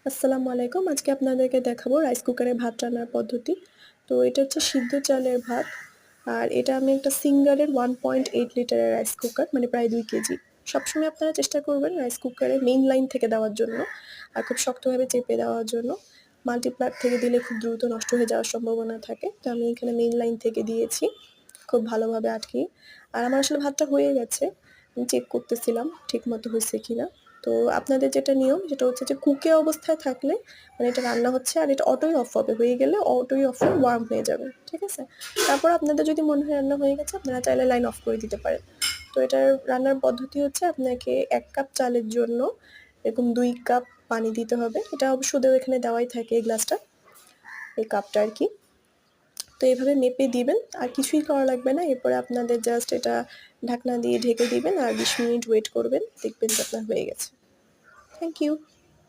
আসসালামু আলাইকুম। আজকে আপনাদেরকে দেখাবো রাইস কুকারে ভাত রান্নার পদ্ধতি। তো এটা হচ্ছে সিদ্ধ চালের ভাত। আর এটা আমি একটা সিঙ্গারের 1.8 লিটারের রাইস কুকার, মানে প্রায় 2 কেজি। সবসময় আপনারা চেষ্টা করবেন রাইস কুকারে মেইন লাইন থেকে দেওয়ার জন্য, আর খুব শক্তভাবে চেপে দেওয়ার জন্য। মাল্টিপ্লাগ থেকে দিলে খুব দ্রুত নষ্ট হয়ে যাওয়ার সম্ভাবনা থাকে। তো আমি এখানে মেইন লাইন থেকে দিয়েছি খুব ভালোভাবে আটকিয়ে। আর আমার আসলে ভাতটা হয়ে গেছে। আমি চেক করতেছিলাম ঠিকমতো হইছে কিনা। তো আপনাদের যেটা নিয়ম সেটা হচ্ছে যে কুকে অবস্থায় থাকলে মানে এটা রান্না হচ্ছে আর এটা অটোই অফ হবে, হয়ে গেলে অটোই অফ হয়ে ওয়ার্ম হয়ে যাবে, ঠিক আছে? তারপর আপনাদের যদি মনে হয় রান্না হয়ে গেছে আপনারা চাইলে লাইন অফ করে দিতে পারেন। তো এটার রান্নার পদ্ধতি হচ্ছে আপনাকে 1 কাপ চালের জন্য এরকম 2 কাপ পানি দিতে হবে। এটা অবশ্য ওদের এখানে দেওয়াই থাকে এই গ্লাসটা, এই কাপটা আর কি। তো এভাবে মেপে দিবেন, আর কিছুই করা লাগবে না। এরপরে আপনাদের জাস্ট এটা ঢাকনা দিয়ে ঢেকে দিবেন আর 20 মিনিট ওয়েট করবেন, দেখবেন যে আপনার হয়ে গেছে। Thank you.